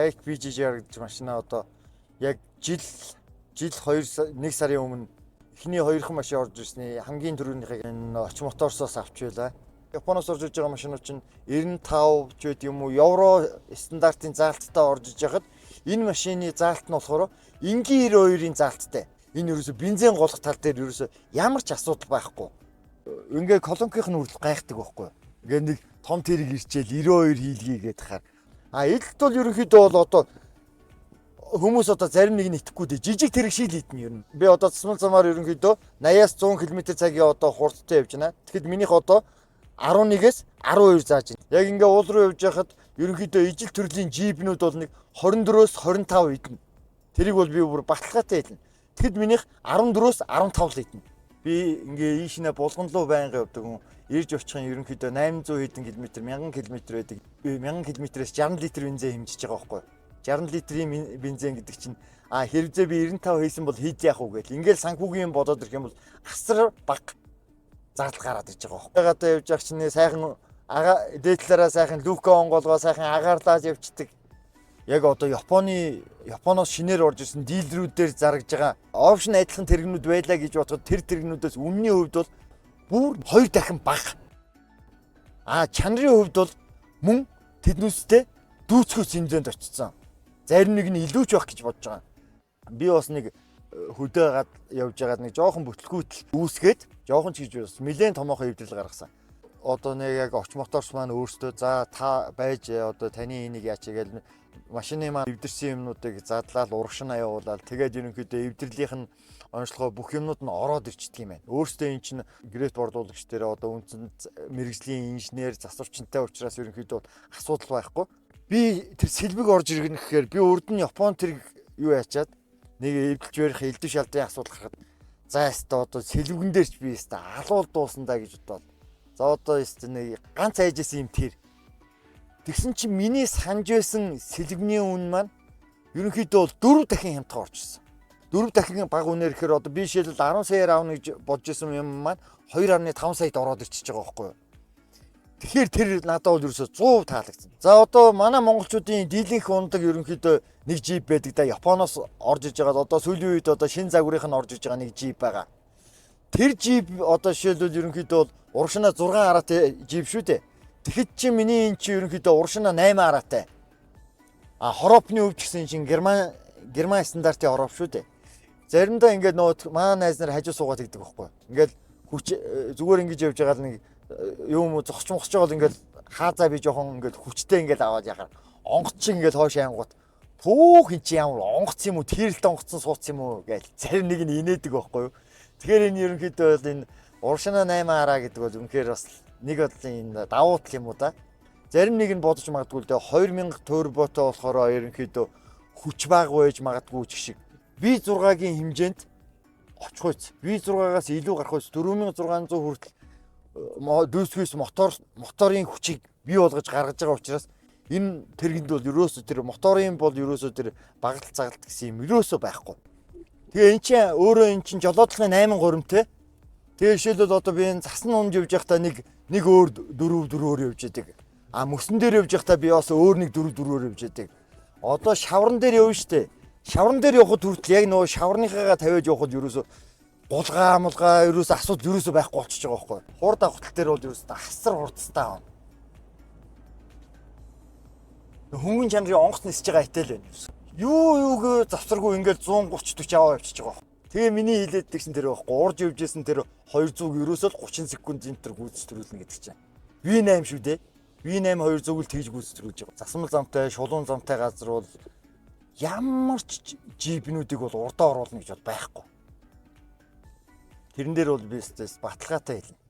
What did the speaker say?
Buick BGR гэж машина одоо яг жил 1 сарын өмнө эхний 2хан машин орж ирсний хамгийн түрүүнийхийг энэ оч моторсоос авч байлаа. Японоос орж иж байгаа машинууд чинь 95 ч байт юм уу евро стандартын заалттай орж иж байхад энэ машины заалт нь болохоор энгийн 92-ийн заалттай. Энэ ерөөсө бензин голох тал дээр ерөөсө ямар ч асуудал байхгүй. Ингээ колонкийнх нь хүртэл гайхдаг байхгүй. Ингээ нэг том тэрэг ирчээл 92 хийлгий гэдэг хаар. Эдэлт бол ерөнхийдөө бол одоо хүмүүс одоо зарим нэг нь итгэхгүй дээ. Жижиг тэрэг шил хийдэн ер нь. Би одоо цэцмэл замаар ерөнхийдөө 80-аас 100 км/цагийн одоо хурдтай явж байна. Тэгэхэд минийх одоо 11-ээс 12 зааж байна. Яг ингээ уул руу явж байхад ерөнхийдөө ижил төрлийн джипнүүд бол нэг 24-өөс 25 идэнэ. Тэрийг бол би бүр баталгаатай хэлнэ. Тэгэхэд минийх 14-өөс 15 л идэнэ. Би ингээ ийшнээ булган руу байнга явдаг хүн. Ирж очихын ерөнхийдөө 800 хэдэн км, 1000 км байдаг. Би 1000 км-ээс 60 литр бензин хэмжиж байгаа байхгүй. 60 литрийн бензин гэдэг чинь хэрвээ би 95 хийсэн бол хийж яах вэ гэл. Ингээл санхүүгийн бодоод ирэх юм бол асар бага зардал гараад иж байгаа байхгүй. Гадаа явж явах чинь сайхан дээдлээрээ сайхан люка онгоолгоо сайхан агаарлаад явцдаг. Яг одоо Японоос шинээр орж ирсэн дилерүүдээр заргаж байгаа опшн адилхан тэрэгнүүд байлаа гэж бодоход тэр тэрэгнүүдээс үнэний хувьд бол бүр 2 дахин бага. Чанарын хувьд бол мөн тэднүүстэй дүүцгөөс хэмжээнд очсон. Зарим нэг нь илүү ч байх гэж бодож байгаа. Би бас нэг хөдөөгаад явж байгаад нэг жоохон бүтлгүүтэл үүсгээд жоохон ч гэж бас нэлээд томоохон хэвдэл гаргасан. Одоо нэг яг оч моторс маань өөртөө за та байж одоо таны энийг яач гээл машины маань эвдэрсэн юмнуудыг задлаад урагшин явуулаад тэгээд ерөнхийдөө эвдэрлийнх нь онцлогоо бүх юмнууд нь ороод ирчдэг юм байна. Өөртөө эн чинь грейт бордуулагч дээр одоо үндсэн мэрэгжлийн инженер засварчинтай учраас ерөнхийдөө асуудал байхгүй. Би тэр сэлбэг орж иргэн гэхээр би урд нь Япон тэр юу яачаад нэг эвдэлж барих элдв шалдрын асуудал гарахад за яста одоо сэлбэгэн дээр ч би яста алуул дуусандаа гэж бодоод за одоо яста нэг ганц айжсэн юм тэр тэгсэн чинь миний санаж байсан сэлбэгний үн маань ерөнхийдөө бол 4 дахин хямдхан орж ирсэн. 4 дахин бага үнээр ихээр одоо би жишээлбэл 10 саяар авна гэж бодож исэн юм маань 2.5 саяд ороод ирчихэж байгаа байхгүй юу. Тэгэхээр тэр надад бол ерөөсөө 100% таалагдсан. За одоо манай монголчуудын дийлэнх ундаг ерөнхийдөө нэг джип байдаг да. Японоос орж иж байгаад одоо сүүлийн үед одоо шинэ загварынх нь орж иж байгаа нэг джип байгаа. Тэр джип одоо жишээлбэл ерөнхийдөө бол урагшина 6 араатай джип шүү дээ. Тэгэхэд чи миний энэ чи ерөнхийдөө урагшина 8 араатай. Хоропны өв ч гэсэн чинь герман стандартын хороп шүү дээ. Заримдаа ингээд нөө маа найз нар хажуу суугаад игдэг байхгүй. Ингээд хүч зүгээр ингэж явж байгаа л нэг юм зогсож байгаа л ингээд хаазаа би жоохон ингээд хүчтэй ингээд аваад яхаар онгоц шиг ингээд хойш ангууд пүүх эн чи ямар онгоц юм уу тэрэлт онгоцсон сууц юм уу гэж зарим нэг нь инээдэг байхгүй юу. Тэгэхээр энэ ерөнхийдөө бол энэ урагшина 8 араа гэдэг бол үнэхээр бас нэг бодлын энэ давуу тал юм уу да. Зарим нэг нь бодож магадгүй л дээ 2000 турботой болохоор ерөнхийдөө хүч бага байж магадгүй ч шиг V6-гийн хэмжээнд очих үйс. V6-аас илүү гарах үйс 4600 хүртэл дүүсгээс моторын хүчийг бий болгож гаргаж байгаа учраас энэ тэргэнд бол ерөөсөө тэр моторын бол ерөөсөө тэр багтал цагалт гэсэн юм ерөөсөө байхгүй. Тэгээ эн чинь өөрөө эн чинь жолоодлогын 8 гуримтэй. Тэгээ жишээлбэл одоо би энэ засан унж явж байхдаа нэг өөр 4-4-өөр явж байдаг. Мөсөн дээр явж байхдаа би бас өөр нэг 4-4-өөр явж байдаг. Одоо шавран дээр явна штэ. Шавран дээр явхад хүртэл яг нөгөө шаврныхаагаа тавиад явхад ерөөсөө булгаа ерөөсөө асуудал ерөөсөө байхгүй болчихж байгаа байхгүй. Хурд авахтал дээр бол ерөөсөө асар хурдтай аа. Хөнгөн чанарын онгоц нисэж байгаа итэл байна. Юуг завсаргүй ингээд 130-40 аваа явчихж байгаа. Тэгээ миний хэлээд дэгсэн тэр байхгүй. Урж явж исэн тэр 200 ерөөсөө л 30 секунд энэ гүйцэтгүүлнэ гэдэг чинь. V8 шүү дээ. V8 200 л тэгж гүйцэтгүүлж байгаа. Засмал замтай, шулуун замтай газар бол ямар ч джипнүүдийг бол урдаа оруулна гэж бол байхгүй. Тэрэн дээр бол би баталгаатай хэлнэ.